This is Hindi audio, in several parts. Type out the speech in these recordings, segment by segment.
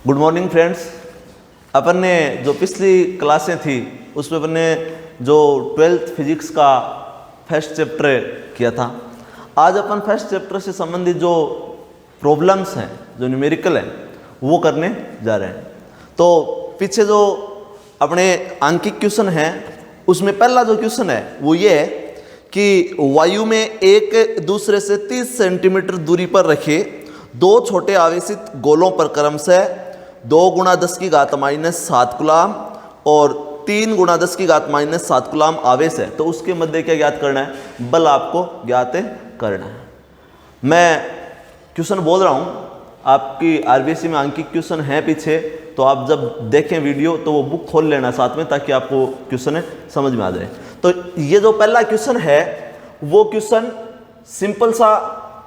Good morning friends. अपन ने जो पिछली क्लासें थी उसमें अपन ने जो 12th फिजिक्स का फर्स्ट चैप्टर किया था। आज अपन फर्स्ट चैप्टर से संबंधित जो प्रॉब्लम्स हैं, जो न्यूमेरिकल हैं, वो करने जा रहे हैं। तो पीछे जो अपने आंकिक क्वेश्चन हैं उसमें पहला जो क्वेश्चन है वो ये है कि वायु में एक दूसरे से 30 सेंटीमीटर दूरी पर रखे दो छोटे आवेशित गोलों पर क्रमशः 2 × 10⁻⁷ कूलाम और 3 × 10⁻⁷ कूलाम आवेश है, तो उसके मध्य क्या ज्ञात करना है? बल आपको ज्ञात करना है। मैं क्वेश्चन बोल रहा हूँ, आपकी आरबीएससी में आंकिक क्वेश्चन है पीछे, तो आप जब देखें वीडियो तो वो बुक खोल लेना साथ में, ताकि आपको क्वेश्चन समझ में आ जाए। तो ये जो पहला क्वेश्चन है वो क्वेश्चन सिंपल सा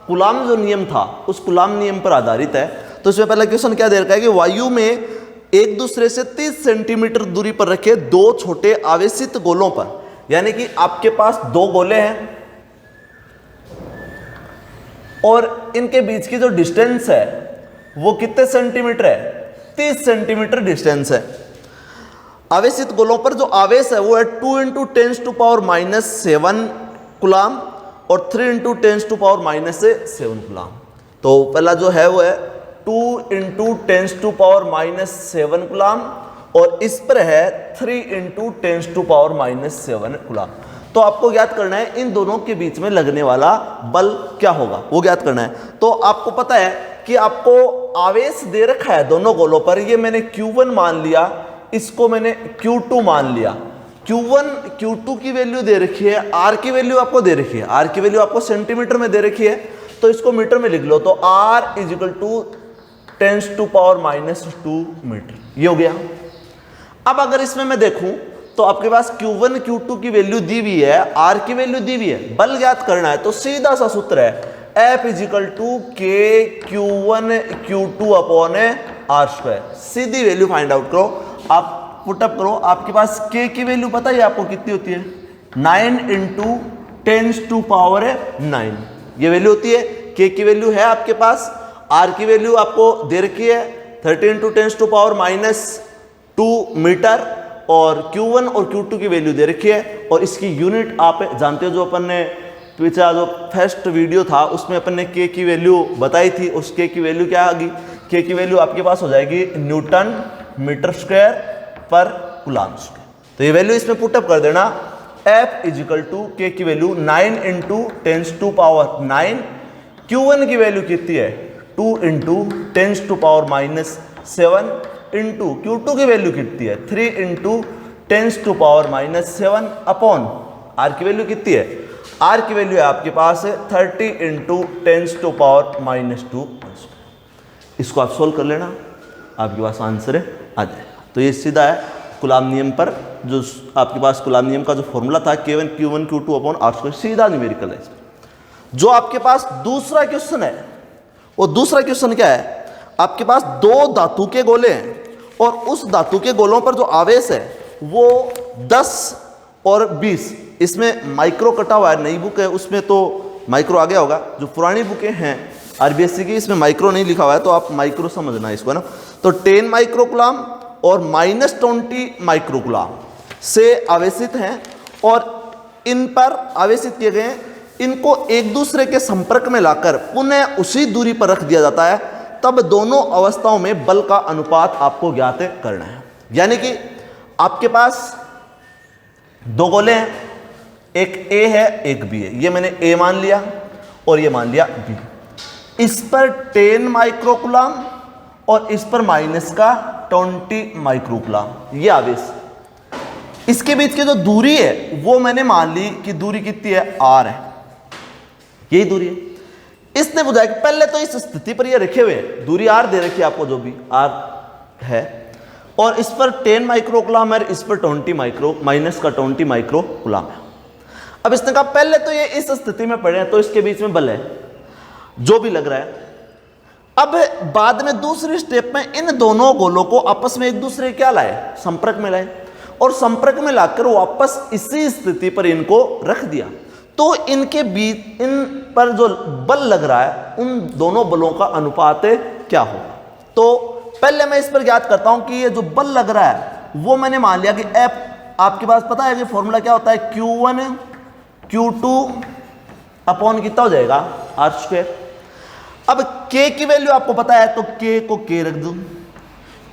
कूलाम जो नियम था उस कूलाम नियम पर आधारित है। तो इसमें पहला क्वेश्चन क्या दे रखा है कि वायु में एक दूसरे से 30 सेंटीमीटर दूरी पर रखे दो छोटे आवेशित गोलों पर, यानी कि आपके पास दो गोले हैं और इनके बीच की जो डिस्टेंस है वो कितने सेंटीमीटर है? 30 सेंटीमीटर डिस्टेंस है। आवेशित गोलों पर जो आवेश है वो है 2 × 10⁻⁷ कूलाम और 3 × 10⁻⁷ कूलाम। तो पहला जो है वो है 2 × 10⁻⁷ कूलाम और इस पर है 3 × 10⁻⁷ कूलाम। तो आपको ज्ञात करना है इन दोनों के बीच में लगने वाला बल क्या होगा, वो ज्ञात करना है। तो आपको पता है कि आपको आवेश दे रखा है दोनों गोलों पर, ये मैंने Q1 मान लिया, इसको मैंने Q2 मान लिया। Q1 Q2 की वैल्यू दे रखी है, R की वैल्यू आपको दे रखी है, R की वैल्यू आपको सेंटीमीटर में दे रखी है, तो इसको मीटर में लिख लो। तो R = 10⁻² मीटर, ये हो गया। अब अगर इसमें मैं देखूं तो आपके पास Q1 Q2 की वैल्यू दी हुई है, R की वैल्यू दी हुई है, बल ज्ञात करना है। तो सीधा सा सूत्र है F = KQ1 Q2/R²। सीधी वैल्यू फाइंड आउट करो, आप पुटअप करो। आपके पास K की वैल्यू पता है आपको कितनी होती है? 9 × 10⁹ ये वैल्यू होती है। K की वैल्यू है आपके पास, R की वैल्यू आपको दे रखी है 30 × 10⁻² मीटर और Q1 और Q2 की वैल्यू दे रखी है। और इसकी यूनिट आप जानते हो, जो अपन ने पिछला जो फर्स्ट वीडियो था उसमें अपन ने K की वैल्यू बताई थी। उस K की वैल्यू क्या आएगी? K की वैल्यू आपके पास हो जाएगी न्यूटन मीटर स्क्वायर पर कूलाम स्क्वायर। तो ये वैल्यू इसमें पुटअप कर देना। F = K की वैल्यू 9 × 10⁹ Q1 की वैल्यू कितनी है? 2 × 10⁻⁷ इंटू Q2 की वैल्यू कितनी है? 3 × 10⁻⁷ अपॉन R की वैल्यू कितनी है? R की वैल्यू है आपके पास 30 × 10⁻⁻²। इसको आप सोल्व कर लेना, आपके पास आंसर आ जाएगा। तो ये सीधा है कूलाम नियम पर, जो आपके पास कूलाम नियम का जो फॉर्मूला था K1 Q1 Q2/R², सीधा न्यूमेरिकल है इसमें। जो आपके पास दूसरा क्वेश्चन है, वो दूसरा क्वेश्चन क्या है? आपके पास दो धातु के गोले हैं और उस धातु के गोलों पर जो आवेश है वो 10 और 20, इसमें माइक्रो कटा हुआ है, नई बुक है उसमें तो माइक्रो आ गया होगा। जो पुरानी बुकें हैं आरबीएससी की, इसमें माइक्रो नहीं लिखा हुआ है, तो आप माइक्रो समझना इसको, है ना। तो 10 माइक्रो कूलाम और -20 माइक्रो कूलाम से आवेशित हैं और इन पर आवेशित किए गए हैं। इनको एक दूसरे के संपर्क में लाकर पुनः उसी दूरी पर रख दिया जाता है, तब दोनों अवस्थाओं में बल का अनुपात आपको ज्ञात करना है। यानी कि आपके पास दो गोले हैं, एक A है एक B है। ये मैंने A मान लिया और ये मान लिया B। इस पर 10 माइक्रो कूलाम और इस पर -20 माइक्रो कूलाम, ये आवेश। इसके बीच की जो दूरी है वो मैंने मान ली कि दूरी कितनी है? R है, यही दूरी है। इसने बुझाया कि पहले तो इस स्थिति पर ये रखे हुए हैं, दूरी R दे रखी है आपको, जो भी R है, और इस पर 10 माइक्रो कूलाम है, इस पर -20 माइक्रो कूलाम है। अब इसने कहा पहले तो ये इस स्थिति में पड़े हैं तो इसके बीच में बल है जो भी लग रहा है। अब बाद में दूसरी स्टेप में इन दोनों गोलों को आपस में एक दूसरे क्या लाए? संपर्क में लाए, और संपर्क में लाकर वापस इसी स्थिति पर इनको रख दिया। तो इनके बीच, इन पर जो बल लग रहा है, उन दोनों बलों का अनुपात क्या होगा? तो पहले मैं इस पर याद करता हूं कि ये जो बल लग रहा है वो मैंने मान लिया कि F आपके पास पता है कि फॉर्मूला क्या होता है, Q1 Q2 अपॉन कितना हो जाएगा R स्क्वायर। अब K की वैल्यू आपको पता है तो K को K रख दूं।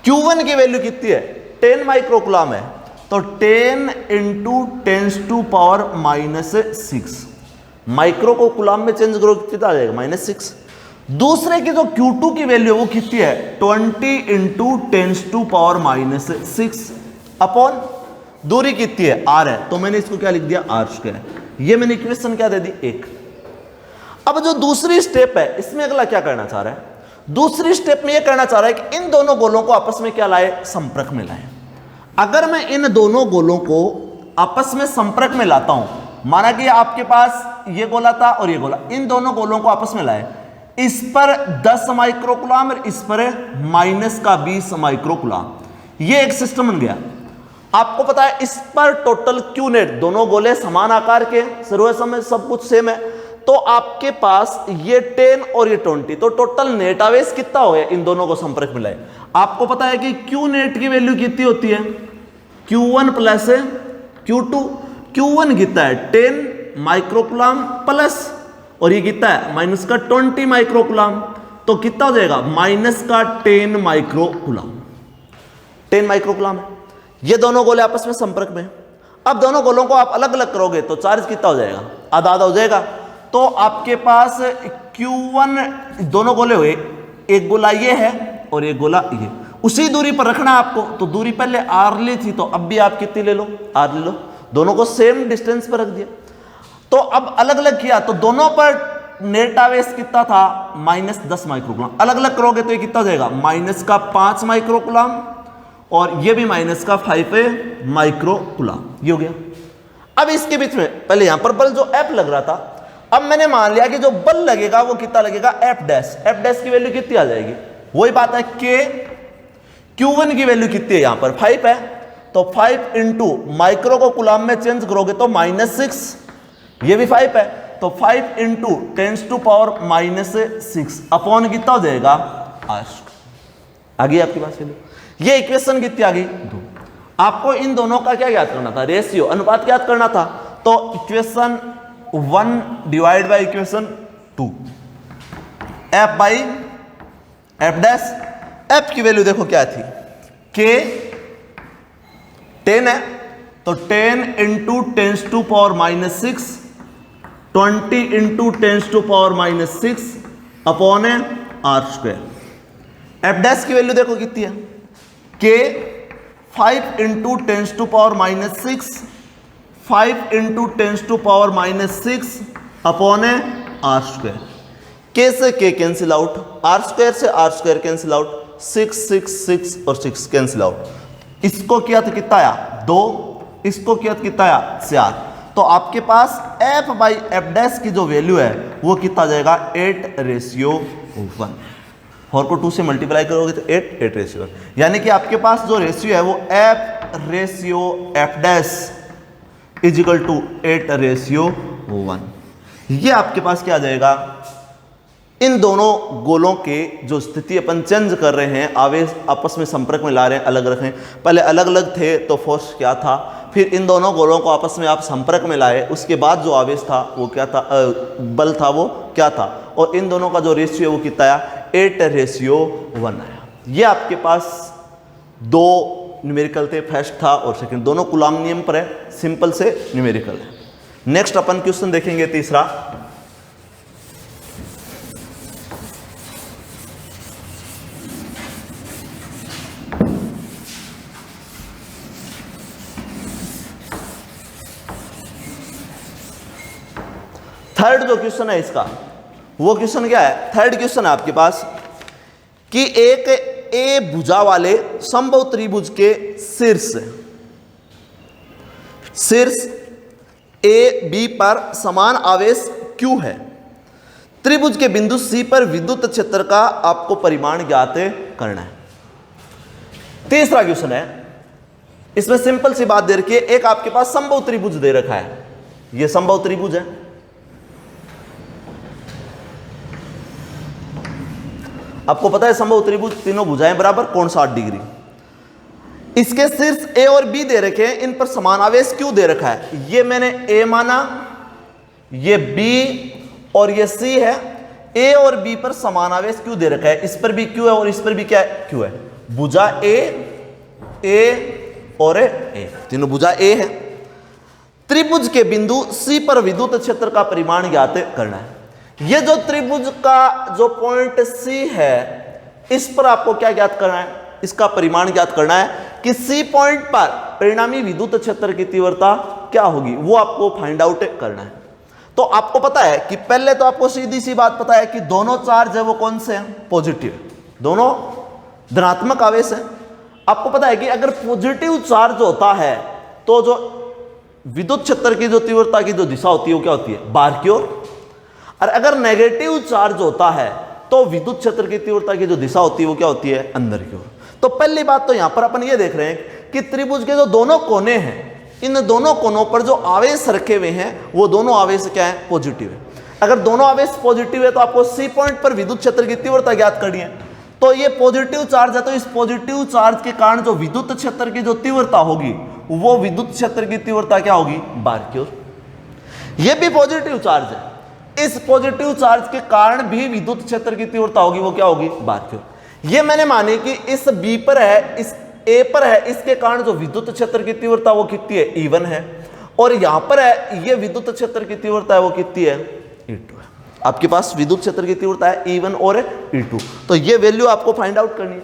Q1 की वैल्यू कितनी है 10 माइक्रोकुलाम है, तो 10 इंटू 10⁻⁻6 माइक्रो को कुलाम में चेंज करो कितना आ जाएगा -6। दूसरे की जो Q2 की वैल्यू वो कितनी है 20 इंटू 10⁻⁻6 अपॉन दूरी कितनी है R है, तो मैंने इसको क्या लिख दिया R स्क्वायर। ये मैंने इक्वेशन क्या दे दी 1। अब जो दूसरी स्टेप है इसमें अगला क्या करना चाह रहा है, दूसरी स्टेप में ये कहना चाह रहा है कि इन दोनों गोलों को आपस में क्या लाए, संपर्क में लाए। अगर मैं इन दोनों गोलों को आपस में संपर्क में लाता हूं, माना कि आपके पास ये गोला था और ये गोला, इन दोनों गोलों को आपस में लाए, इस पर 10 माइक्रोकुलाम और इस पर -20 माइक्रोकुलाम, ये एक सिस्टम बन गया। आपको पता है इस पर टोटल क्यू नेट, दोनों गोले समान आकार के, सर्वे समय सब कुछ सेम है, तो आपके पास ये 10 और ये 20, तो टोटल नेट आवेश कितना हो गया इन दोनों को संपर्क में लाए। आपको पता है कि क्यू नेट की वैल्यू कितनी होती है Q1 प्लस Q2। Q1 कितना है 10 माइक्रोकुलाम प्लस, और ये कितना है -20 माइक्रोकुलाम, तो कितना हो जाएगा -10 माइक्रोकुलाम। 10 माइक्रोकुलाम है। ये दोनों गोले आपस में संपर्क में। अब दोनों गोलों को आप अलग अलग करोगे तो चार्ज कितना हो जाएगा, आधा आधा हो जाएगा। तो आपके पास Q1 दोनों गोले हुए, एक गोला ये है और एक गोला ये, उसी दूरी पर रखना आपको। तो दूरी पहले R ली थी, तो अब भी आप कितनी ले लो, R ले लो, दोनों को सेम डिस्टेंस पर रख दिया। तो अब अलग अलग किया तो दोनों पर नेट आवेश कितना था -10 माइक्रोकुलाम। अलग अलग करोगे तो ये कितना हो जाएगा -5 माइक्रोकुलाम और ये भी -5 माइक्रोकुलाम, ये हो गया। अब इसके बीच में पहले यहां पर बल जो F लग रहा था, अब मैंने मान लिया कि जो बल लगेगा वो कितना लगेगा F डैश की वैल्यू कितनी आ जाएगी, वही बात है K। Q1 की वैल्यू कितनी है यहां पर 5 है, तो 5 इंटू माइक्रो को कुलाम में चेंज करोगे तो -6, ये भी 5 है, तो 5 इंटू 10⁻⁻6 अपॉन कितना हो जाएगा R। आ गई आपके पास वैल्यू। ये इक्वेशन कितनी आ गई 2। आपको इन दोनों का क्या याद करना था, रेशियो, अनुपात याद करना था। तो equation 1 divide by equation 2, F by F dash. F की वैल्यू देखो क्या थी, K 10 है, तो 10 into 10⁻⁻6, 20 into 10⁻⁻6 upon R square. F dash की वैल्यू देखो कितनी है, K 5 into 10⁻⁻6, 5 into 10⁻⁻6 upon R square. K से K cancel out, R square से R स्क्वायर कैंसिल आउट, 6 6 6 और 6 कैंसिल आउट। इसको किया तो कितना आया 2, इसको किया तो कितना आया 4। तो आपके पास F बाई F डैश की जो वैल्यू है वो कितना जाएगा 8:1। 4 को 2 से मल्टीप्लाई करोगे तो 8:1, यानी कि आपके पास जो रेशियो है वो F dash is equal to 8:1। ये आपके पास क्या आ जाएगा, इन दोनों गोलों के जो स्थिति अपन चेंज कर रहे हैं, आवेश आपस में संपर्क में ला रहे हैं, अलग रख रहे हैं। पहले अलग अलग थे तो फोर्स क्या था, फिर इन दोनों गोलों को आपस में आप संपर्क में लाए, उसके बाद जो आवेश था वो क्या था, बल था वो क्या था, और इन दोनों का जो रेशियो है वो कितना आया 8:1 आया। ये आपके पास 2 न्यूमेरिकल थे, फर्स्ट था और सेकंड, दोनों कूलॉम नियम पर है, सिंपल से न्यूमेरिकल है। नेक्स्ट अपन क्वेश्चन देखेंगे तीसरा। थर्ड जो क्वेश्चन है इसका, वो क्वेश्चन क्या है, थर्ड क्वेश्चन है आपके पास कि एक ए भुजा वाले समबाहु त्रिभुज के शीर्ष ए बी पर समान आवेश Q है। त्रिभुज के बिंदु C पर विद्युत क्षेत्र का आपको परिमाण ज्ञात करना है। तीसरा क्वेश्चन है, इसमें सिंपल सी बात दे रखी है, एक आपके पास समबाहु त्रिभुज दे रखा है, ये समबाहु त्रिभुज है। आपको पता है समबाहु त्रिभुज तीनों भुजाएं बराबर, कोण 60 डिग्री। इसके शीर्ष ए और बी दे रखे हैं, इन पर समान आवेश क्यों दे रखा है? ये मैंने ए माना, ये बी और ये सी है। ए और बी पर समान आवेश क्यों दे रखा है? इस पर भी क्यों है और इस पर भी क्या है? क्यों है। भुजा ए और ए, तीनों भुजा ए है। त्रिभुज के बिंदु सी पर विद्युत क्षेत्र का परिमाण ज्ञात करना है। ये जो त्रिभुज का जो पॉइंट सी है, इस पर आपको क्या ज्ञात करना है? इसका परिमाण ज्ञात करना है कि सी पॉइंट पर परिणामी विद्युत क्षेत्र की तीव्रता क्या होगी, वो आपको फाइंड आउट करना है। तो आपको पता है कि पहले तो आपको सीधी सी बात पता है कि दोनों चार्ज है वो कौन से हैं? पॉजिटिव, दोनों धनात्मक आवेश है। आपको पता है कि अगर पॉजिटिव चार्ज होता है तो जो विद्युत क्षेत्र की जो तीव्रता की जो दिशा होती है वो क्या होती है? बाहर की ओर। और अगर नेगेटिव चार्ज होता है तो विद्युत क्षेत्र की तीव्रता की जो दिशा होती है वो क्या होती है? अंदर की ओर। तो पहली बात तो यहां पर अपन ये देख रहे हैं कि त्रिभुज के जो दोनों कोने हैं, इन दोनों कोनों पर जो आवेश रखे हुए हैं वो दोनों आवेश क्या है? पॉजिटिव है। अगर दोनों आवेश पॉजिटिव है तो आपको सी पॉइंट पर विद्युत क्षेत्र की तीव्रता ज्ञात करनी है। तो ये पॉजिटिव चार्ज है, तो इस पॉजिटिव चार्ज के कारण जो विद्युत क्षेत्र की जो तीव्रता होगी वो विद्युत क्षेत्र की तीव्रता क्या होगी? बाहर की ओर। ये भी पॉजिटिव चार्ज है, इस पॉजिटिव चार्ज के कारण भी विद्युत क्षेत्र की तीव्रता होगी, वो क्या होगी? बाहर की ओर। ये मैंने मानी कि इस बी पर है, इस ए पर है, इसके कारण जो विद्युत क्षेत्र की तीव्रता वो कितनी है? E1 है। और यहां पर है, ये विद्युत क्षेत्र की तीव्रता है वो कितनी है? E2 है। आपके पास विद्युत क्षेत्र की तीव्रता है E1 और E2, तो ये वैल्यू आपको फाइंड आउट करनी है।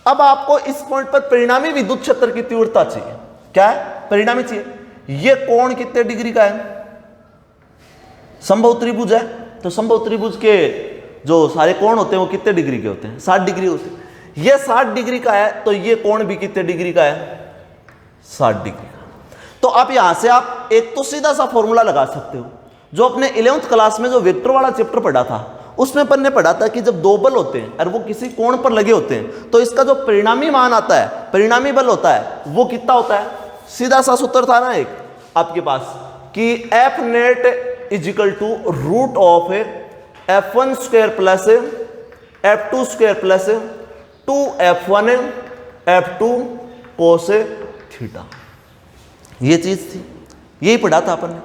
अब आपको इस पॉइंट पर परिणामी विद्युत क्षेत्र की तीव्रता चाहिए। क्या है? परिणामी चाहिए। ये कोण कितने डिग्री का है? समबाहु त्रिभुज है, तो समबाहु त्रिभुज के जो सारे कोण होते हैं वो कितने डिग्री के होते हैं? 60 डिग्री होते हैं। ये 60 डिग्री का है, तो ये कोण भी कितने डिग्री का है? 60 डिग्री का। तो आप यहां से आप एक तो सीधा सा फॉर्मूला लगा सकते हो, जो अपने 11th क्लास में जो वेक्टर वाला चैप्टर पढ़ा था उसमें अपन ने पढ़ा था कि जब दो बल होते हैं और वो किसी कोण पर लगे होते हैं तो इसका जो परिणामी मान आता है, परिणामी बल होता है, वो कितना होता है? सीधा सा सूत्र था ना एक आपके पास कि F net is equal to root of F1 square plus F2 square plus 2F1 F2 cos theta. ये चीज थी, यही पढ़ा था अपन ने।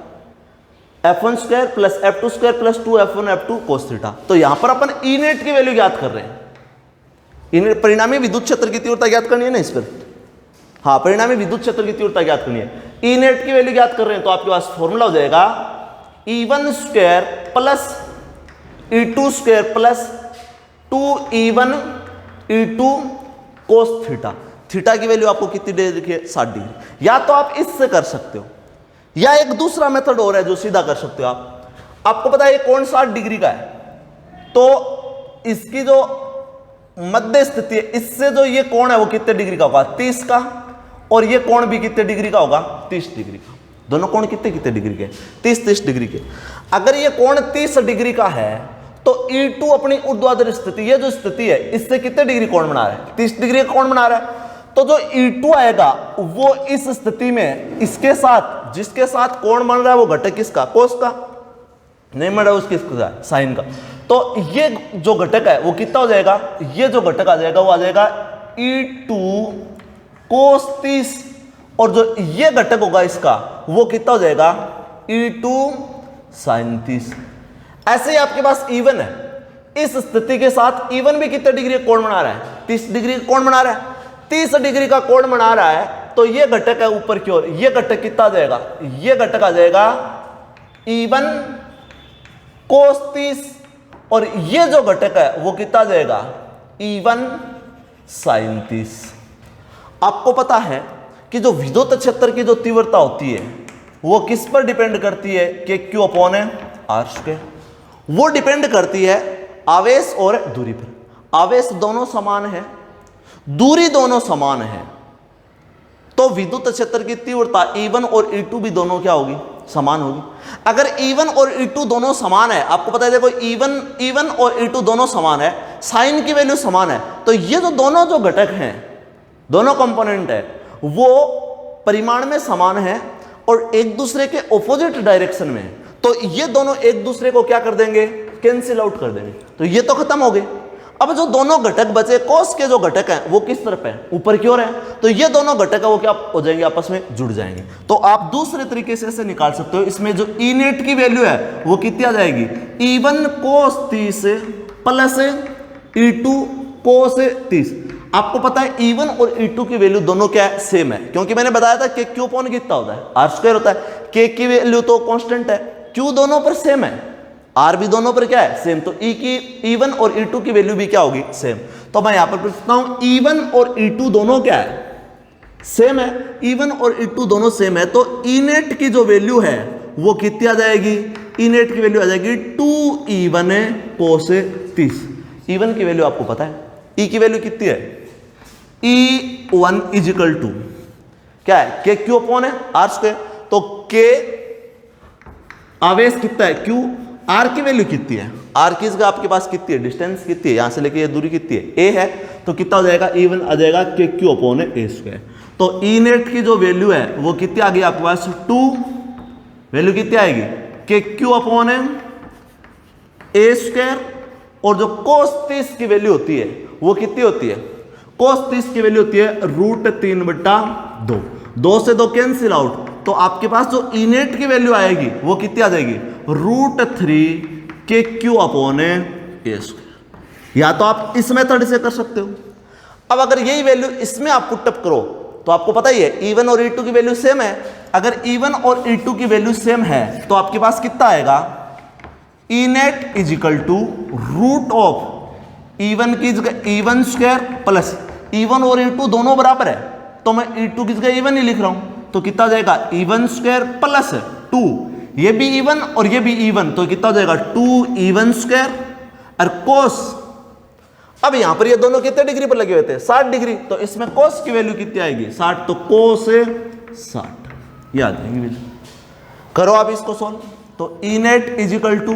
F1 square plus F2 square plus 2F1 F2 cos theta. तो यहां पर अपन ई नेट की वैल्यू ज्ञात कर रहे हैं। परिणामी विद्युत क्षेत्र की तीव्रता ज्ञात करनी है ना इस पर। हाँ, परिणामी विद्युत क्षेत्र की तीव्रता ज्ञात करनी है, ई नेट की वैल्यू ज्ञात कर रहे हैं। तो आपके पास फॉर्मूला हो जाएगा E1 square plus E2 square plus 2E1 E2 cos theta. Theta की वैल्यू आपको कितनी दे रखी है? 60 डिग्री। या तो आप इससे कर सकते हो, या एक दूसरा मेथड और है जो सीधा कर सकते हो आप। आपको पता है ये कोण 60 डिग्री का है, तो इसकी जो मध्य स्थिति है, इससे जो ये कोण है वो कितने डिग्री का होगा? 30 का। और ये कोण भी कितने डिग्री का होगा? 30 डिग्री का। दोनों कोण कितने कितने डिग्री के? 30 डिग्री के। अगर ये कोण 30 डिग्री का है तो E2 अपनी ऊर्ध्वाधर स्थिति, ये जो स्थिति है, इससे कितने डिग्री कोण बना रहा है? 30 डिग्री का कोण बना रहा है। तो जो E2 आएगा वो इस स्थिति में इसके साथ, जिसके साथ कोण बन रहा है वो घटक किसका? कोस का। नहीं बन रहा है उसके साइन का। तो ये जो घटक है वो कितना हो जाएगा? ये जो घटक आ जाएगा वो आ जाएगा E2 कोस 30, और जो ये घटक होगा इसका वो कितना हो जाएगा? E2 sign 30। ऐसे ही आपके पास E1 है, इस स्थिति के साथ E1 भी कितने डिग्री का कोण बना रहा है? 30 डिग्री का कोण बना रहा है। 30 डिग्री का कोण बना रहा है, तो ये घटक है ऊपर की ओर, ये घटक कितना आ जाएगा? ये घटक आ जाएगा E1 कोस 30, और ये जो घटक है वो कितना आ जाएगा? E1 sign 30। आपको पता है कि जो विद्युत क्षेत्र की जो तीव्रता होती है वो किस पर डिपेंड करती है? कि Q अपॉन R स्क्वायर। वो डिपेंड करती है आवेश और दूरी पर। आवेश दोनों समान है, दूरी दोनों समान है, तो विद्युत क्षेत्र की तीव्रता E1 और E2 भी दोनों क्या होगी? समान होगी। अगर E1 और E2 दोनों समान है, आपको पता है देखो E1 और E2 दोनों समान है, साइन की वैल्यू समान है, तो ये जो दोनों जो घटक हैं, दोनों कंपोनेंट है, वो परिमाण में समान है और एक दूसरे के ऑपोजिट डायरेक्शन में है। तो ये दोनों एक दूसरे को क्या कर देंगे? कैंसिल आउट कर देंगे। तो ये तो खत्म हो गए। अब जो दोनों घटक बचे कोस के जो घटक हैं वो किस तरफ है, ऊपर की ओर है, तो ये दोनों घटक है वो क्या हो जाएंगे, आपस में जुड़ जाएंगे। तो आप दूसरे तरीके से ऐसे निकाल सकते हो, इसमें जो ई नेट की वैल्यू है वो कितनी आ जाएगी, E1 कोस 30 प्लस E2 कोस 30। आपको पता है E1 और E2 की वैल्यू दोनों क्या है, सेम है, क्योंकि मैंने बताया था कि Q अपॉन कितना होता है, R स्क्वायर होता है। K की वैल्यू तो कांस्टेंट है, Q दोनों पर सेम है, R भी दोनों पर क्या है, सेम, तो E1 और E2 की वैल्यू भी क्या होगी, सेम। तो मैं यहां पर पूछता हूं E1 और E2 दोनों क्या है, सेम है, E1 और E2 दोनों सेम है, तो E नेट की जो वैल्यू है वो कितनी आ जाएगी, E नेट की वैल्यू आ जाएगी 2E1 कोस 30। E1 की वैल्यू आपको पता है, E की वैल्यू कितनी है, E1 इजिकल टू क्या है, K Q अपॉन है R स्क्वायर, तो K आवेश कितना है Q, R की वैल्यू कितनी है, R की जगह आपके पास कितनी है, डिस्टेंस कितनी है, यहां से लेके ये दूरी कितनी है, A है, तो कितना हो जाएगा, E1 आ जाएगा K Q upon A square. तो E नेट की जो वैल्यू है वो कितनी आ गई आपके पास, 2, वैल्यू कितनी आएगी, K Q upon A square, और जो कोस 30 की वैल्यू होती है वो कितनी होती है, कोस 30 की वैल्यू होती है √3/2, 2 से 2 कैंसिल आउट, तो आपके पास जो ई नेट की वैल्यू आएगी वो कितनी आ जाएगी, √3 के क्यू अपॉन ए स्क्वायर। या तो आप इस मेथड से कर सकते हो। अब अगर यही वैल्यू इसमें आप पुटअप करो तो आपको पता ही है E1 और E2 की वैल्यू सेम है, अगर E1 और E2 की वैल्यू सेम है तो आपके पास कितना आएगा, E net is equal to root of E1 की जगह E1 स्क्वायर प्लस E1 और E2 दोनों बराबर है, तो मैं E2 की जगह E1 ही लिख रहा हूं, तो कितना हो जाएगा, E1 स्क्वायर प्लस 2, ये भी E1 और ये भी E1, तो कितना हो जाएगा 2E1 स्क्वायर और कोस। अब यहां पर ये दोनों कितने डिग्री पर लगे हुए थे, 60 डिग्री, तो इसमें कोस की वैल्यू कितनी आएगी, 60, तो कोस 60 याद आएगी वैल्यू। करो आप इसको सॉल्व, तो E net is equal to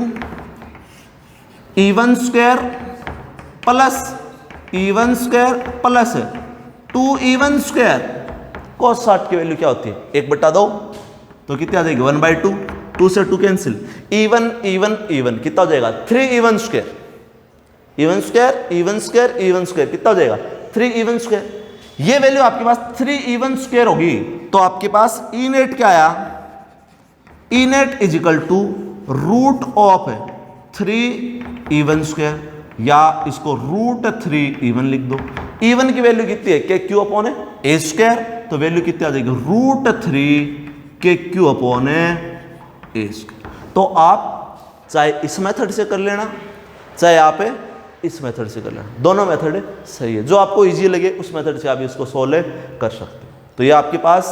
E1 square plus E1 square plus 2E1 square, cos 60 की वैल्यू क्या होती है, 1/2, तो कितनी आ जाएगी 1/2, 2 से 2 कैंसिल, E1 कितना हो जाएगा 3E1 स्क्वायर, E1 स्क्वायर कितना हो जाएगा 3E1 स्क्वायर। ये वैल्यू आपके पास 3E1 स्क्वायर होगी, तो आपके पास ई नेट क्या आया, E net is equal to root of 3E1 square, या इसको √3E1 लिख दो। E1 की वैल्यू कितनी है, K Q upon A square, तो वैल्यू कितनी आ जाएगी √3 के क्यू अपॉन ए स्क्वायर। तो आप चाहे इस मेथड से कर लेना, चाहे आप इस मेथड से कर लेना, दोनों मेथड सही है, जो आपको इजी लगे उस मेथड से आप इसको सोल्व कर सकते हो। तो ये आपके पास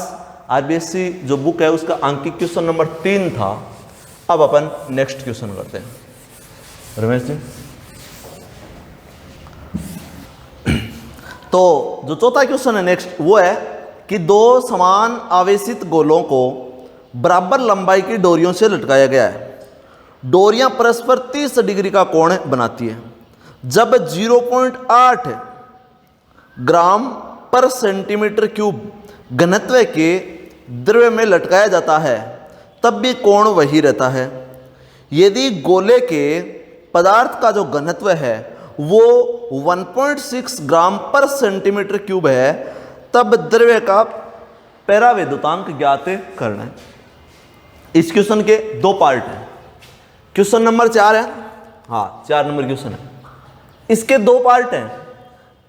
आरबीएससी जो बुक है उसका अंकित क्वेश्चन नंबर 3 था। अब अपन नेक्स्ट क्वेश्चन करते हैं, रमेश जी। तो जो चौथा क्वेश्चन है नेक्स्ट, वो है कि दो समान आवेशित गोलों को बराबर लंबाई की डोरियों से लटकाया गया है। डोरियां परस्पर 30 डिग्री का कोण बनाती है। जब 0.8 ग्राम पर सेंटीमीटर क्यूब घनत्व के द्रव्य में लटकाया जाता है तब भी कोण वही रहता है। यदि गोले के पदार्थ का जो घनत्व है वो 1.6 ग्राम पर सेंटीमीटर क्यूब है तब द्रव्य का पैरावैद्युतांक ज्ञात करना है। इस क्वेश्चन के दो पार्ट हैं। क्वेश्चन नंबर 4 है, हाँ 4 नंबर क्वेश्चन है। इसके दो पार्ट हैं।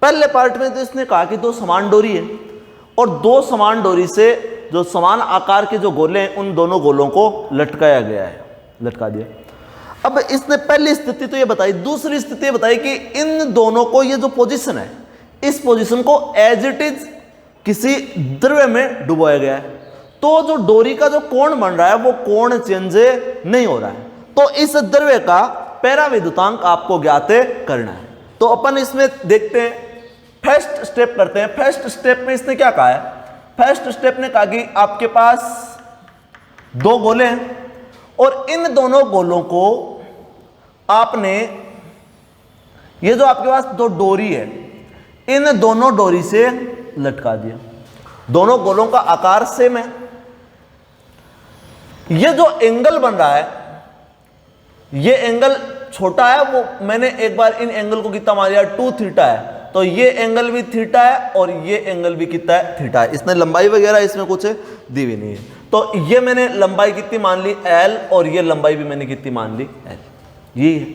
पहले पार्ट में तो इसने कहा कि दो समान डोरी है और दो समान डोरी से जो समान आकार के जो गोले हैं उन दोनों गोलों को लटकाया गया है, लटका दिया। अब इसने पहली स्थिति तो ये बताई, दूसरी स्थिति ये बताई कि इन दोनों को ये जो पोजीशन है इस पोजीशन को एज इट इज किसी द्रव्य में डुबोया गया है, तो जो डोरी का जो कोण बन रहा है वो कोण चेंज नहीं हो रहा है। तो इस द्रव्य का पैरावैद्युतांक आपको ज्ञात करना है। तो अपन इसमें देखते हैं, फर्स्ट स्टेप करते हैं। फर्स्ट स्टेप में इसने क्या कहा है, फर्स्ट स्टेप ने कहा कि आपके पास दो गोले हैं और इन दोनों गोलों को आपने, ये जो आपके पास दो डोरी है इन दोनों डोरी से लटका दिया। दोनों गोलों का आकार सेम है। ये जो एंगल बन रहा है ये एंगल छोटा है वो मैंने एक बार इन एंगल को कितना मान लिया 2 थीटा है, तो ये एंगल भी थीटा है और ये एंगल भी कितना है थीटा है। इसने लंबाई वगैरह इसमें कुछ दी भी नहीं है, तो ये मैंने लंबाई कितनी मान ली L और ये लंबाई भी मैंने कितनी मान ली L। ये है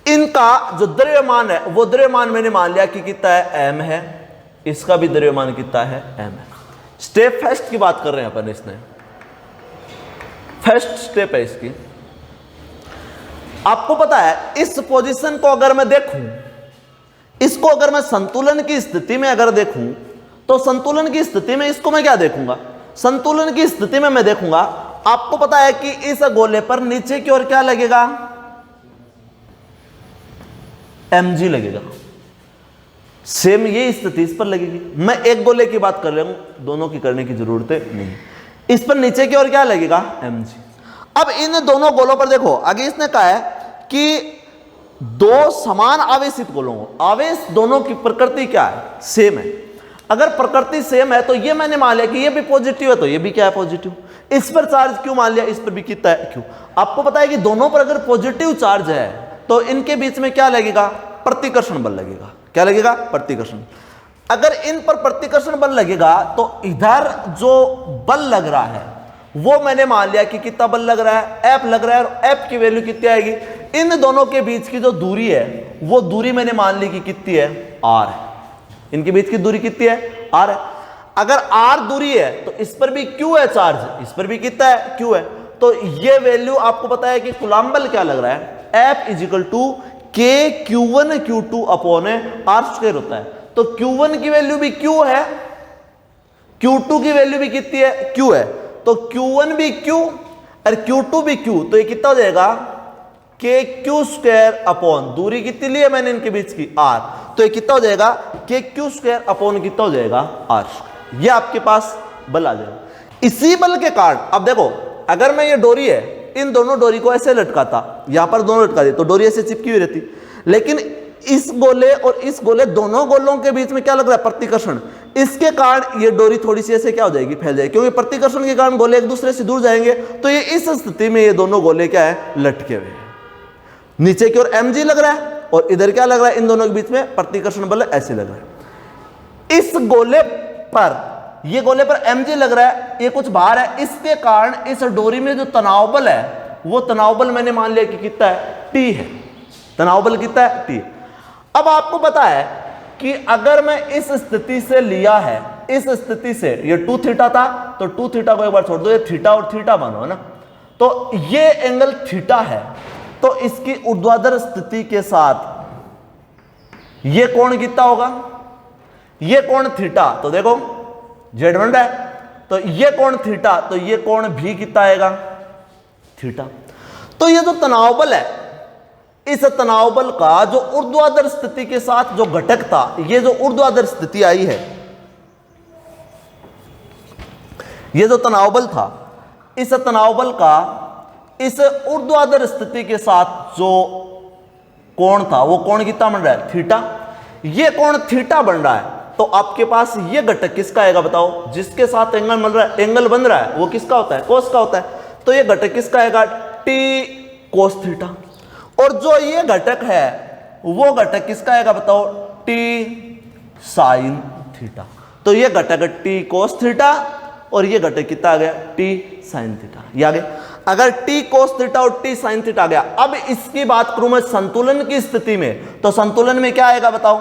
इनका जो द्रव्यमान है, वो द्रव्यमान मैंने मान लिया कि कितना है m है, इसका भी द्रव्यमान कितना है m है। स्टेप फर्स्ट की बात कर रहे हैं अपन, इसने फर्स्ट स्टेप है इसकी। आपको पता है इस पोजीशन को अगर मैं देखूं, इसको अगर मैं संतुलन की स्थिति में अगर देखूं, तो संतुलन की स्थिति में इसको मैं क्या देखूंगा, संतुलन की स्थिति में मैं देखूंगा, आपको पता है कि इस गोले पर नीचे की ओर क्या लगेगा, mg लगेगा। सेम ये स्थिति इस पर लगेगी। मैं एक गोले की बात कर रहा हूं, दोनों की करने की जरूरत नहीं। इस पर नीचे की ओर क्या लगेगा, mg। अब इन दोनों गोलों पर देखो, आगे इसने कहा है कि दो समान आवेशित गोलों, आवेश दोनों की प्रकृति क्या है, सेम है। अगर प्रकृति सेम है तो ये मैंने मान लिया कि ये भी पॉजिटिव है, तो ये भी क्या है, पॉजिटिव। इस पर चार्ज क्यों मान लिया, इस पर भी कितना है, क्यों। आपको पता है कि दोनों पर अगर पॉजिटिव चार्ज है तो इनके बीच में क्या लगेगा, प्रतिकर्षण बल लगेगा। क्या लगेगा, प्रतिकर्षण। अगर इन पर प्रतिकर्षण बल लगेगा तो इधर जो बल लग रहा है वो मैंने मान लिया कि कितना बल लग रहा है, F लग रहा है, और F की वैल्यू कितनी आएगी, इन दोनों के बीच की जो दूरी है वो दूरी मैंने मान ली कि कितनी है, R है। इनके बीच की दूरी कितनी है, R है। अगर R दूरी है तो इस पर भी Q है चार्ज, इस पर भी कितना है, Q है। तो ये वैल्यू आपको पता है कि कूलम्ब बल क्या लग रहा है, F is equal to K Q1 Q2 upon R square होता है। तो Q1 की वैल्यू भी Q है, Q2 की वैल्यू भी कितनी है, Q है। तो Q1 भी Q और Q2 भी Q, तो ये कितना हो जाएगा, K Q स्क्वायर अपॉन दूरी कितनी ली है मैंने इनके बीच की, R। तो ये कितना हो जाएगा, K Q स्क्वायर अपॉन कितना हो जाएगा, R। ये आपके पास बल आ जाएगा। इसी बल के कारण अब देखो, अगर मैं ये डोरी है, इन दोनों डोरी को ऐसे लटकाता, यहां पर दोनों लटका दी तो डोरी ऐसे चिपकी हुई रहती, लेकिन इस गोले और इस गोले दोनों गोलों के बीच में क्या लग रहा है, प्रतिकर्षण। इसके कारण ये डोरी थोड़ी सी ऐसे क्या हो जाएगी, फैल जाएगी, क्योंकि प्रतिकर्षण के कारण गोले एक दूसरे से दूर जाएंगे। तो ये इस स्थिति में ये दोनों गोले क्या है, लटके हुए हैं। नीचे की ओर mg लग रहा है और इधर क्या लग रहा है, इन दोनों के बीच में प्रतिकर्षण बल ऐसे लग रहा है। इस गोले पर, ये गोले पर mg लग रहा है, ये कुछ बाहर है, इसके कारण इस डोरी में जो तनाव बल है वो तनाव बल मैंने मान लिया कि कितना है, T है। तनाव बल कितना है, T। अब आपको पता है कि अगर मैं इस स्थिति से लिया है, इस स्थिति से ये 2 थीटा था, तो 2 थीटा को एक बार छोड़ दो, ये थीटा और थीटा मानो ना, तो ये एंगल थीटा है। तो इसकी ऊर्ध्वाधर स्थिति के साथ ये कोण कितना होगा, ये कोण थीटा, तो देखो जेड बन रहा है, तो ये कोण थीटा, तो ये कोण भी कितना आएगा, थीटा। तो ये जो तनाव बल है, इस तनाव बल का जो ऊर्ध्वाधर स्थिति के साथ जो घटक था, ये जो ऊर्ध्वाधर स्थिति आई है, ये जो तनाव बल था, इस तनाव बल का इस ऊर्ध्वाधर स्थिति के साथ जो कोण था वो कोण कितना बन रहा है, थीटा। ये कोण थीटा बन रहा है, तो आपके पास ये घटक किसका आएगा बताओ, जिसके साथ एंगल बन रहा है, एंगल बन रहा है वो किसका होता है, कोस का होता है। तो ये घटक किसका आएगा, T कोस थीटा। और जो ये घटक है वो घटक किसका आएगा बताओ, T साइन थीटा। तो ये घटक T कोस थीटा और ये घटक कितना आ गया, T साइन थीटा। ये आ गया। अगर T कोस थीटा और T साइन थीटा आ गया, अब इसकी बात करूं मैं संतुलन की स्थिति में, तो संतुलन में क्या आएगा बताओ,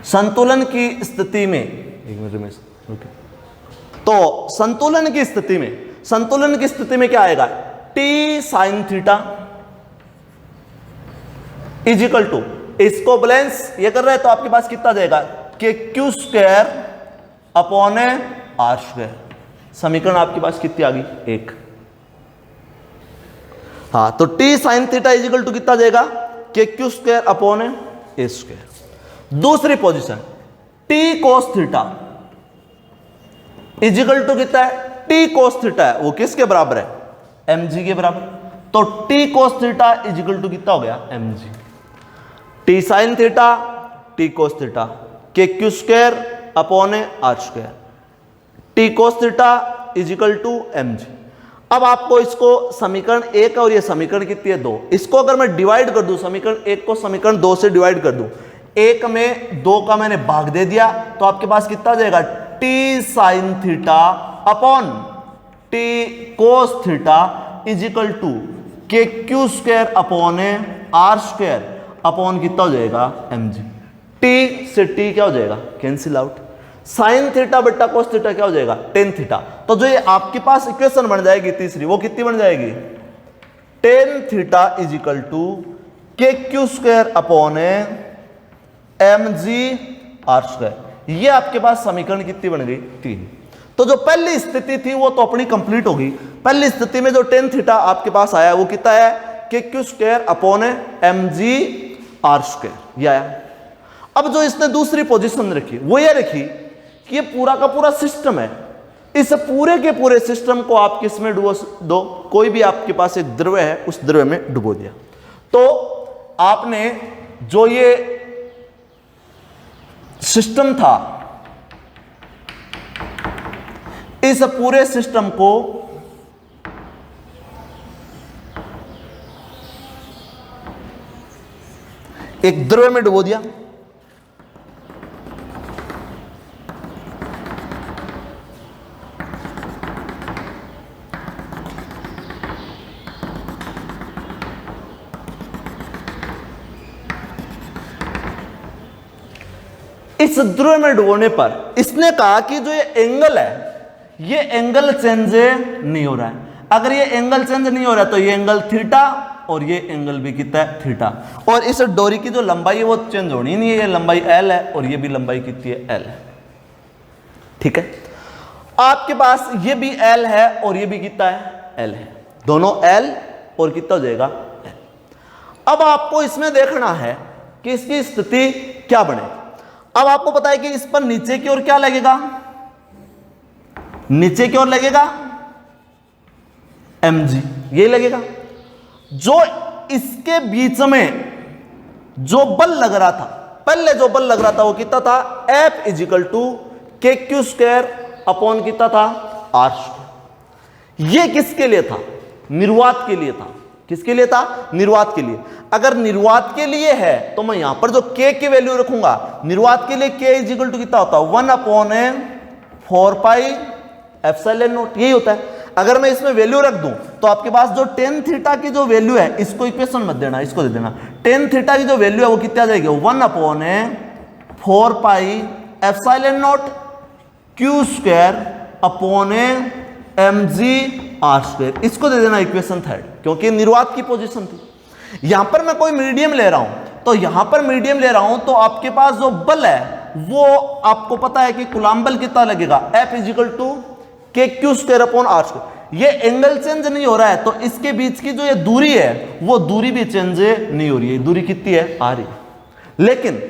संतुलन की स्थिति में, एक मिनट रमेश, तो संतुलन की स्थिति में, संतुलन की स्थिति में क्या आएगा, T sine theta is equal to, इसको बैलेंस ये कर रहे हैं तो आपके पास कितना जाएगा, K Q square upon are square. समीकरण आपके पास कितनी आ गई, 1। हाँ, तो T sine theta is equal to कितना जाएगा, K Q square upon A square. दूसरी position T cos theta is equal to कितना है, T कोस थीटा है वो किसके बराबर है, mg के बराबर। तो T cos theta is equal to कितना हो गया, mg। T sine theta, T cos theta, k Q square upon are square. T cos theta is equal to mg। अब आपको इसको समीकरण 1 और ये समीकरण कितनी है 2, इसको अगर मैं डिवाइड कर दूं, समीकरण 1 को समीकरण 2 से डिवाइड कर दूं, 1 में 2 का मैंने भाग दे दिया, तो आपके पास कितना हो जाएगा t sine theta upon t cos theta is equal to के Q square upon are square upon कितना हो जाएगा mg। t से t क्या हो जाएगा कैंसिल आउट, साइन थीटा बट्टा कोस थीटा क्या हो जाएगा टेन थीटा। तो जो ये आपके पास इक्वेशन बन जाएगी तीसरी, वो कितनी बन जाएगी टेन थीटा इजिकल टू के Q square upon mg R square. ये आपके पास समीकरण कितनी बन गई 3। तो जो पहली स्थिति थी वो तो अपनी कंप्लीट होगी। पहली स्थिति में जो टेन थीटा आपके पास आया वो कितना है K Q square upon mg R square, ये आया। अब जो इसने दूसरी पोजीशन रखी वो ये रखी कि ये पूरा का पूरा सिस्टम है, इस पूरे के पूरे सिस्टम को आप किस में डुबो दो, कोई भी आपके पास एक द्रव्य है उस द्रव्य में डुबो दिया। तो आपने जो ये सिस्टम था इस पूरे सिस्टम को एक द्रव्य में डुबो दिया। इस द्रव्य में डुबोने पर इसने कहा कि जो ये एंगल है ये एंगल चेंज नहीं हो रहा है। अगर ये एंगल चेंज नहीं हो रहा है तो ये एंगल थीटा और ये एंगल भी कितना है थीटा, और इस डोरी की जो लंबाई है वो चेंज होनी नहीं है, ये लंबाई एल है और ये भी लंबाई कितनी है एल है। ठीक है, आपके पास ये भी एल है और ये भी कितना है एल है, दोनों एल और कितना हो जाएगा एल। अब आपको इसमें देखना है कि इसकी स्थिति क्या बने। अब आपको पता है कि इस पर नीचे की ओर क्या लगेगा, नीचे की ओर लगेगा mg, ये लगेगा। जो इसके बीच में जो बल लग रहा था, पहले जो बल लग रहा था वो कितना था F इजिकल टू के क्यू स्क्वायर अपॉन कितना था आर स्क्वायर। ये किसके लिए था निर्वात के लिए था। किसके लिए था निर्वात के लिए। अगर निर्वात के लिए है तो मैं यहां पर जो k की वैल्यू रखूंगा, निर्वात के लिए k इजिकल टू कितना होता है 1 अपॉन 4 पाई एप्सिलॉन नॉट, यही होता है। अगर मैं इसमें वैल्यू रख दूं तो आपके पास जो टेन थीटा की जो वैल्यू है, इसको इक्वेशन मत देना, इसको दे देना, टेन थीटा की जो वैल्यू है वो कितना आ जाएगी 1 upon 4 pi epsilon naught Q square upon mg R square, इसको दे देना इक्वेशन थर्ड, क्योंकि निर्वात की पोजीशन थी। यहां पर मैं कोई मीडियम ले रहा हूं, तो यहां पर मीडियम ले रहा हूं तो आपके पास जो बल है वो आपको पता है कि कूलम्ब बल कितना लगेगा F इजिकल टू के Q square upon are square. ये एंगल चेंज नहीं हो रहा है तो इसके बीच की जो ये दूरी है वो दूरी भी चेंज नहीं हो रही है, दूरी कितनी है आ रही है। लेकिन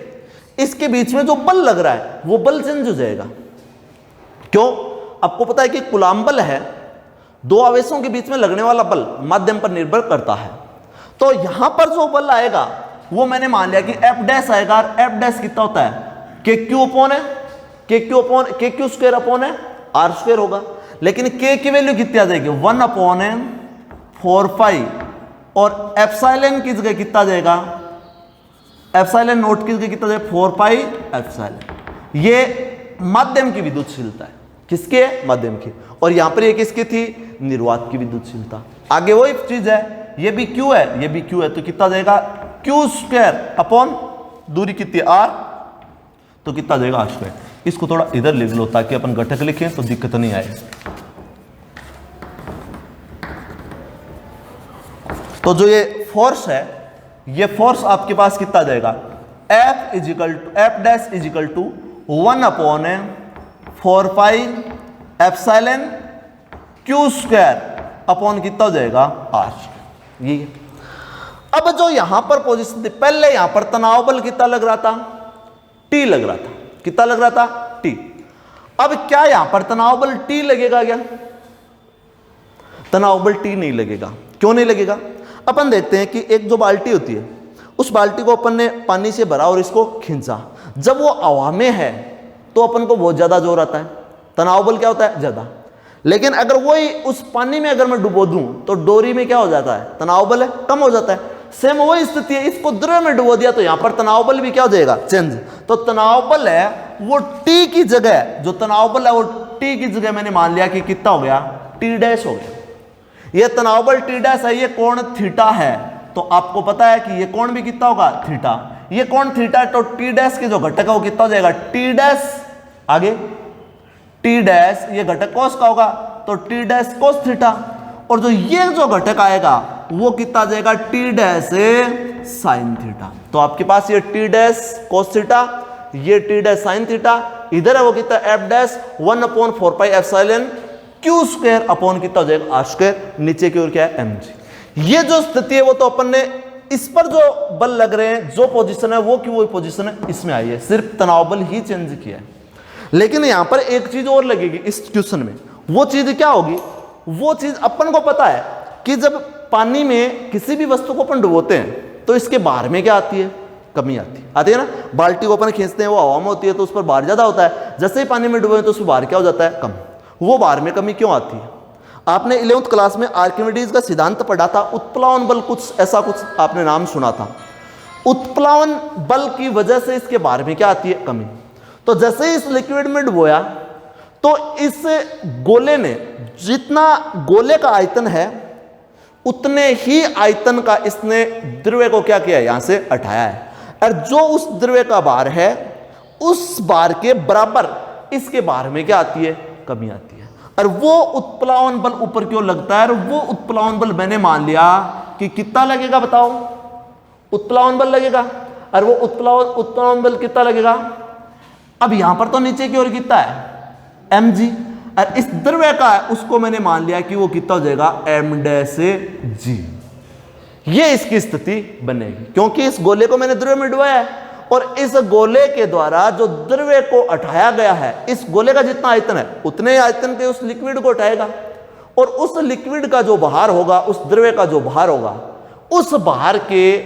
इसके बीच में जो बल लग रहा है वो बल चेंज हो जाएगा। क्यों? आपको पता है कि कूलम्ब बल है, दो आवेशों के बीच में लगने वाला बल माध्यम पर निर्भर करता है। तो यहां पर जो बल आएगा वो मैंने मान लिया कि F डैश आएगा, और F डैश कितना होता है के क्यू अपॉन है के क्यू स्क्वायर अपॉन है आर स्क्वायर होगा। लेकिन k की वैल्यू कितनी आ जाएगी 1 अपॉन 4 पाई, और एप्सिलॉन की जगह कितना आ जाएगा एप्सिलॉन नोट की जगह कितना आ जाएगा 4 पाई एप्सिलॉन। ये माध्यम की विद्युतशीलता है, किसकी है माध्यम की, और यहां पर ये किसकी थी निर्वात की विद्युतशीलता। आगे वही चीज है, ये भी Q है ये भी Q है, तो कितना आ जाएगा क्यू स्क्वायर अपॉन दूरी कितनी r, तो कितना आ जाएगा आर स्क्वायर। इसको थोड़ा इधर लिख लो ताकि अपन घटक लिखें तो दिक्कत नहीं आए। तो जो ये फोर्स है ये फोर्स आपके पास कितना आ जाएगा F dash is equal to 1 upon 4 pi epsilon Q square upon कितना हो जाएगा आर। ये अब जो यहां पर पोजीशन थी, पहले यहां पर तनाव बल कितना लग रहा था T लग रहा था, कितना लग रहा था T। अब क्या यहां पर तनाव बल T लगेगा क्या? तनाव बल T नहीं लगेगा। क्यों नहीं लगेगा? अपन देखते हैं कि एक जो बाल्टी होती है उस बाल्टी को अपन ने पानी से भरा और इसको खींचा, जब वो हवा में है तो अपन को बहुत ज्यादा जोर आता है, तनाव बल क्या होता है ज्यादा। लेकिन अगर वही उस पानी में अगर मैं डुबो दूं तो डोरी में क्या हो जाता है, तनाव बल है, कम हो जाता है। सेम वही स्थिति है, इसको द्रव में डुबो दिया तो यहां पर तनाव बल भी क्या हो जाएगा, चेंज। तो तनाव बल है वो टी की जगह, जो तनाव बल है वो टी की जगह मैंने मान लिया कि कितना हो गया, टी डैश हो गया। ये तनाव बल टी डैश है, ये कोण थीटा है, तो आपको पता है कि ये कोण भी कितना होगा, थीटा। ये कोण थीटा है तो टी डैश के जो घटक है वो कितना हो जाएगा, टी डैश, आगे टी डैश, ये घटक कोस का होगा तो टी डैश कोस थीटा, और जो ये जो घटक आएगा वो कितना आ जाएगा, टी डैश साइन थीटा। तो आपके पास ये टी डैश कोस थीटा, ये टी डैश साइन थीटा, इधर है वो कितना, F dash 1/4 pi epsilon Q square upon कितना हो जाएगा, आर स्क्वायर, नीचे की ओर क्या है, एम जी। ये जो स्थिति है वो तो अपन ने इस पर जो बल लग रहे हैं, जो पोजीशन है वो की वही पोजीशन है इसमें आई है, सिर्फ तनाव बल ही चेंज किया है। लेकिन यहां पर एक चीज और लगेगी इस क्वेश्चन में, वो चीज क्या होगी, वो चीज अपन को पता है कि जब पानी में किसी भी वस्तु को अपन डुबोते हैं तो इसके बाहर में क्या आती है, कमी आती है ना। बाल्टी को अपन खींचते हैं, वो हवा में होती है तो उस पर बाहर ज्यादा होता है, जैसे ही पानी में डुबे तो उसमें बाहर क्या हो जाता है, कम। वो बाहर में कमी क्यों आती है, आपने 11वीं क्लास में आर्किमिडीज का सिद्धांत पढ़ा था, उत्प्लावन बल, कुछ ऐसा कुछ आपने नाम सुना था। उत्प्लावन बल की वजह से इसके बाहर में क्या आती है, कमी। तो जैसे ही इस लिक्विड में डुबोया तो इस गोले ने, जितना गोले का आयतन है उतने ही आयतन का इसने द्रव्य को क्या किया, यहां से हटाया है, और जो उस द्रव्य का भार है उस भार के बराबर इसके भार में क्या आती है, कमी आती है। और वो उत्प्लावन बल ऊपर क्यों लगता है, और वो उत्प्लावन बल मैंने मान लिया कि कितना लगेगा, बताओ, उत्प्लावन बल लगेगा, और वो उत्प्लावन बल कितना लगेगा, अब यहां पर तो नीचे की ओर कितना है, mg, और इस द्रव्य का है उसको मैंने मान लिया कि वो कितना हो जाएगा, m डैश g। ये इसकी स्थिति बनेगी क्योंकि इस गोले को मैंने द्रव्य में डुबाया है, और इस गोले के द्वारा जो द्रव्य को हटाया गया है, इस गोले का जितना आयतन है उतने आयतन के उस लिक्विड को उठाएगा, और उस लिक्विड का जो भार होगा, उस द्रव्य का जो भार होगा, उस भार के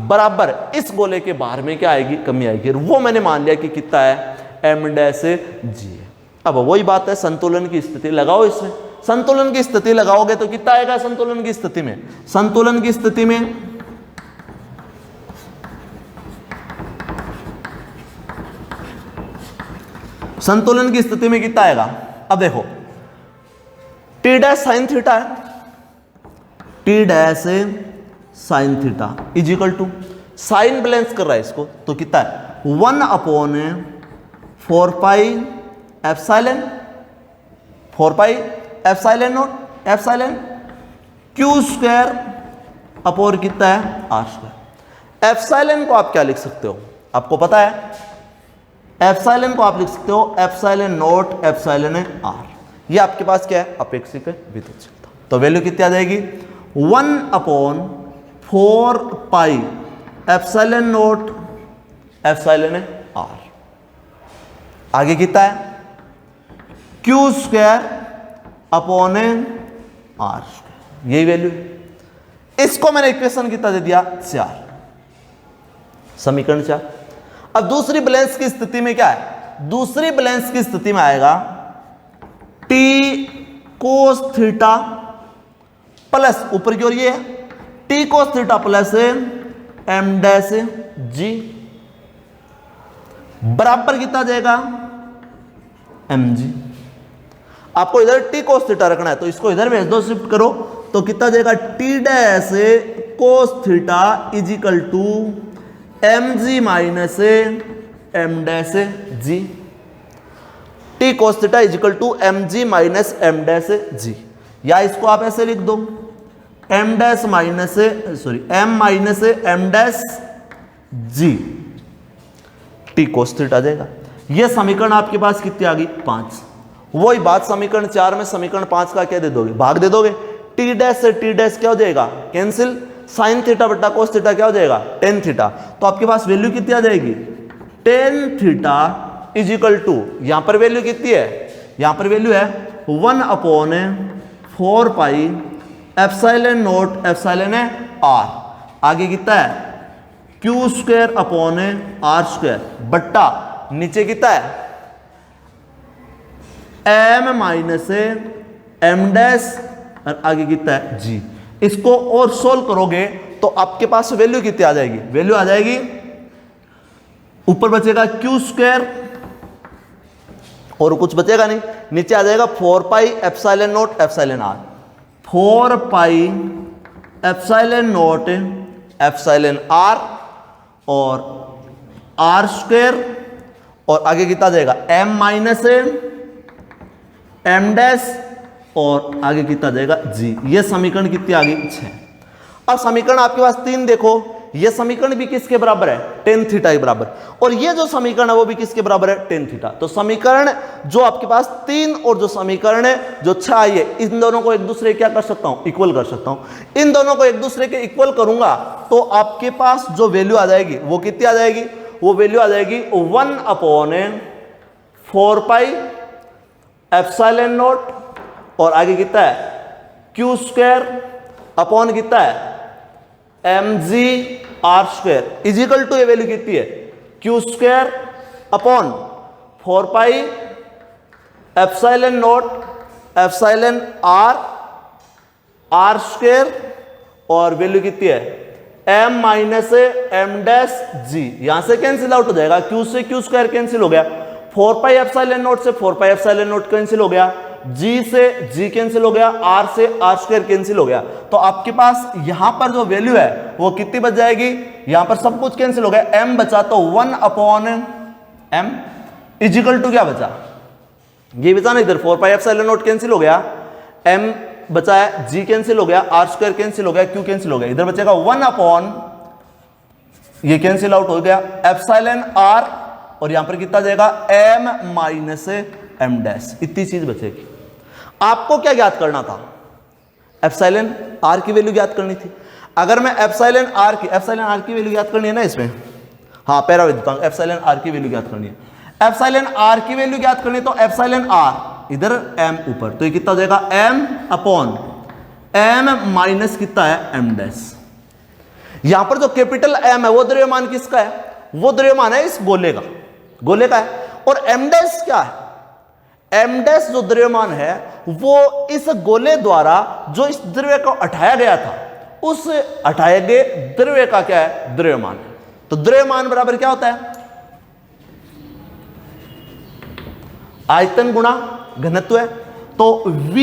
बराबर इस गोले के भार में क्या आएगी, कमी आएगी। वो मैंने मान लिया कि कितना है, m डैश g। अब वही बात है, संतुलन की स्थिति लगाओ, इसमें संतुलन की स्थिति लगाओगे तो कितना आएगा, संतुलन की स्थिति में, संतुलन की स्थिति में संतुलन की स्थिति में कितना आएगा, अब देखो टी डैश साइन थीटा है, T dash sine theta is equal to, sine balance कर रहा है इसको तो कितना है, 1/4 pi epsilon, 4 pi epsilon naught epsilon Q square upon कितना है, आर स्क्वायर। एप्सिलॉन को आप क्या लिख सकते हो, आपको पता है, एप्सिलॉन को आप लिख सकते हो एप्सिलॉन नॉट एप्सिलॉन आर। ये आपके पास क्या है, अपेक्षित विद्युत क्षमता। तो वैल्यू कितनी आ जाएगी, 1/4 pi epsilon naught epsilon R, आगे कितना है, Q square upon are square, यही वैल्यू। इसको मैंने इक्वेशन कितना दे दिया, 4, समीकरण 4। अब दूसरी बैलेंस की स्थिति में क्या है, दूसरी बैलेंस की स्थिति में आएगा टी कोस थीटा प्लस, ऊपर की ओर ये है T cos theta plus m dash g बराबर कितना जाएगा, mg। आपको इधर टी कोस थीटा रखना है तो इसको इधर भेज दो, शिफ्ट करो, तो कितना जाएगा, T dash cos theta is equal to mg minus m dash g, T cos theta is equal to mg minus m dash g। या इसको आप ऐसे लिख दो, m dash minus m minus m dash g, T cos theta आ जाएगा। यह समीकरण आपके पास कितनी आ गई, 5। वही बात समीकरण 4 में समीकरण 5 का क्या दे दोगे, भाग दे दोगे, टी डैश से टी डैश क्या हो जाएगा, कैंसिल, साइन थीटा बटा कोस थीटा क्या हो जाएगा, टेन थीटा। तो आपके पास वैल्यू कितनी आ जाएगी, tan theta is equal to, यहां पर वैल्यू कितनी है, यहां पर वैल्यू है 1/4 pi epsilon naught epsilon R, आगे कितना है, Q square upon are square बट्टा नीचे कितना है, m माइनस m डैश और आगे कितना है g। इसको और सोल्व करोगे तो आपके पास वैल्यू कितनी आ जाएगी, वैल्यू आ जाएगी ऊपर बचेगा क्यू स्क्वायर और कुछ बचेगा नहीं, नीचे आ जाएगा 4 pi epsilon naught epsilon R, 4 pi epsilon naught epsilon R और आर स्क्वायर और आगे कितना जाएगा m माइनस m डैश और आगे कितना जाएगा g। ये समीकरण कितनी आ गई 6। अब समीकरण आपके पास 3 देखो, ये समीकरण भी किसके बराबर है tan थीटा के बराबर, और ये जो समीकरण है वो भी किसके बराबर है tan थीटा। तो समीकरण जो आपके पास 3 और जो समीकरण है जो 6 आई है, इन दोनों को एक दूसरे क्या कर सकता हूं, इक्वल कर सकता हूं। इन दोनों को एक दूसरे के इक्वल करूंगा तो आपके पास जो वैल्यू आ जाएगी वो कितनी आ जाएगी, वो वैल्यू आ जाएगी 1/4 पाई एप्सिलॉन नॉट और आगे कितना है क्यू स्क्वायर अपॉन कितना है mg r square is equal to ये वैल्यू कितनी है Q square upon 4 pi epsilon naught epsilon r square और वैल्यू कितनी है m minus m dash g। यहां से कैंसिल आउट हो जाएगा, q से q स्क्वायर कैंसिल हो गया, 4 पाई एप्सिलॉन नॉट से 4 पाई एप्सिलॉन नॉट कैंसिल हो गया, g से g कैंसिल हो गया, r से r स्क्वायर कैंसिल हो गया। तो आपके पास यहां पर जो वैल्यू है वो कितनी बच जाएगी, यहां पर सब कुछ कैंसिल हो गया, m बचा तो 1/m इजिकल टू क्या बचा, ये बचा ना इधर 4 पाई एप्सिलॉन नॉट कैंसिल हो गया, m बचा है, g कैंसिल हो गया, r स्क्वायर कैंसिल हो गया, q कैंसिल हो गया, इधर बचेगा 1/, ये कैंसिल आउट हो गया एप्सिलॉन r और यहां पर कितना जाएगा m माइनस m डैश, इतनी चीज बचेगी। आपको क्या ज्ञात करना था, एप्सिलॉन r की वैल्यू ज्ञात करनी थी। अगर मैं एप्सिलॉन r की वैल्यू ज्ञात करनी है ना इसमें, हाँ पैरा विद्युतांक एप्सिलॉन r की वैल्यू ज्ञात करनी है, एप्सिलॉन r की वैल्यू ज्ञात करनी है तो एप्सिलॉन r इधर m ऊपर, तो ये कितना हो जाएगा m अपॉन m माइनस कितना है m डैश। यहां पर जो कैपिटल m है वो द्रव्यमान किसका है, वो द्रव्यमान है इस गोले का है, और m डैश क्या है, m डैश जो द्रव्यमान है वो इस गोले द्वारा जो इस द्रव्य को हटाया गया था उस हटाए गए द्रव्य का क्या है द्रव्यमान। तो द्रव्यमान बराबर क्या होता है, आयतन गुणा घनत्व है। तो v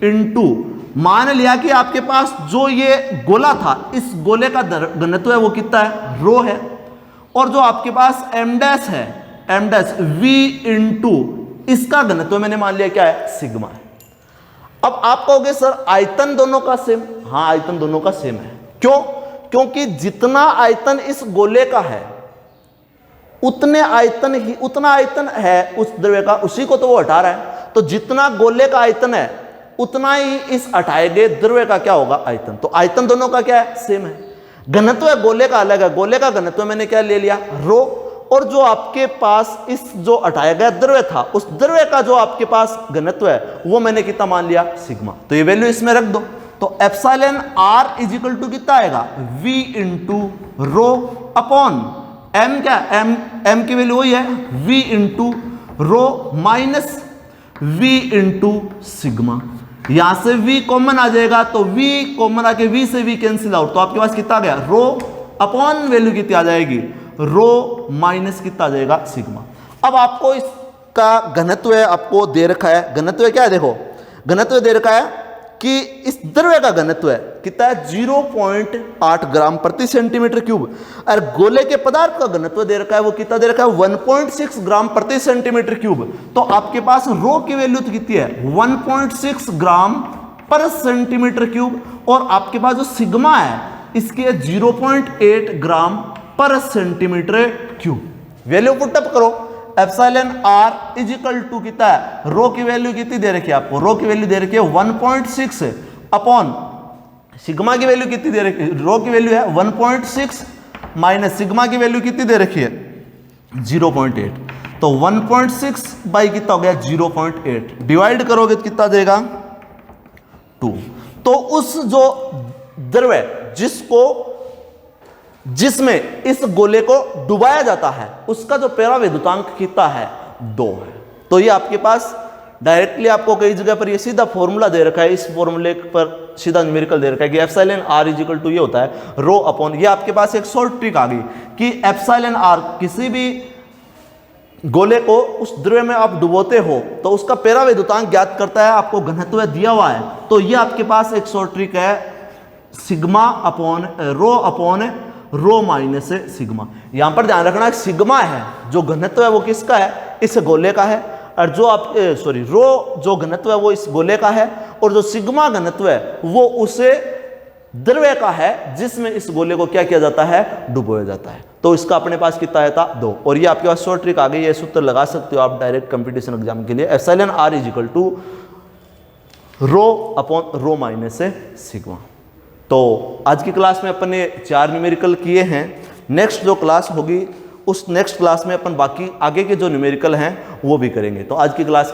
इंटू मान लिया कि आपके पास जो ये गोला था इस गोले का घनत्व है वो कितना है रो है, और जो आपके पास m डैश है m डैश v इंटू इसका घनत्व मैंने मान लिया क्या है सिग्मा है। अब आप कहोगे सर आयतन दोनों का सेम, हाँ आयतन दोनों का सेम है, क्यों, क्योंकि जितना आयतन इस गोले का है उतना आयतन है उस द्रव्य का, उसी को तो वो हटा रहा है, तो जितना गोले का आयतन है उतना ही इस हटाए गए द्रव्य का क्या होगा आयतन। तो आयतन दोनों का क्या है सेम है। घनत्व है गोले का अलग है, गोले का घनत्व मैंने क्या ले लिया रो, और जो आपके पास इस जो हटाया गया द्रव्य था उस द्रव्य का जो आपके पास घनत्व है वो मैंने कितना मान लिया सिग्मा। तो ये वैल्यू इसमें रख दो, तो एप्सिलॉन r इजिकल टू कितना आएगा v into rho upon m, क्या m की वैल्यू वही है v into rho minus v into sigma. यहां से v कॉमन आ जाएगा तो v कॉमन आके v से v कैंसिल आउट, तो आपके पास कितना आ गया रो अपॉन वैल्यू कितनी आ जाएगी रो माइनस कितना आ जाएगा सिग्मा। अब आपको इसका घनत्व है आपको दे रखा है, घनत्व क्या है देखो, घनत्व दे रखा है कि इस द्रव्य का घनत्व है कितना है 0.8 ग्राम प्रति सेंटीमीटर क्यूब, और गोले के पदार्थ का घनत्व दे रखा है वो कितना दे रखा है 1.6 ग्राम प्रति सेंटीमीटर क्यूब। तो आपके पास रो की वैल्यू तो कितनी है 1.6 ग्राम पर सेंटीमीटर क्यूब, और आपके पास जो सिग्मा है इसकी है 0.8 ग्राम पर सेंटीमीटर क्यूब। वैल्यू पुटअप करो, एप्सिलॉन r इजिकल टू कितना है रो की वैल्यू कितनी दे रखी है आपको, रो की वैल्यू दे रखी है 1.6 अपॉन सिग्मा की वैल्यू कितनी दे रखी है, रो की वैल्यू है 1.6 माइनस सिग्मा की वैल्यू कितनी दे रखी है 0.8, तो 1.6 बाई कितना हो गया 0.8, डिवाइड करोगे तो कितना देगा 2। तो उस जो द्रव्य जिसमें इस गोले को डुबाया जाता है उसका जो पैरा विद्युतांक कितना है 2 है। तो ये आपके पास डायरेक्टली आपको कई जगह पर ये सीधा फॉर्मूला दे रखा है, इस फॉर्मूले पर सीधा न्यूमेरिकल दे रखा है कि epsilon R is equal to ये होता है रो अपॉन, ये आपके पास एक शॉर्ट ट्रिक आ गई कि एप्सिलॉन आर किसी भी गोले को उस द्रव्य में आप डुबोते हो तो उसका पेरावैद्युतांक ज्ञात करता है, आपको घनत्व दिया हुआ है, तो ये आपके पास एक शॉर्ट ट्रिक है sigma upon rho minus sigma. यहां पर ध्यान रखना सिग्मा है जो घनत्व है वो किसका है, इस गोले का है, और जो आप रो जो घनत्व है वो इस गोले का है, और जो सिग्मा घनत्व है वो उसे द्रव्य का है जिसमें इस गोले को क्या किया जाता है, डुबोया जाता है। तो इसका अपने पास कितना आया था 2, और ये आपके पास शॉर्ट ट्रिक आ गई, ये सूत्र लगा सकते हो आप डायरेक्ट कंपटीशन एग्जाम के लिए, epsilon R is equal to rho upon rho minus sigma. तो आज की क्लास में अपन ने 4 न्यूमेरिकल किए हैं। नेक्स्ट जो क्लास होगी उस नेक्स्ट क्लास में अपन बाकी आगे के जो न्यूमेरिकल हैं वो भी करेंगे। तो आज की क्लास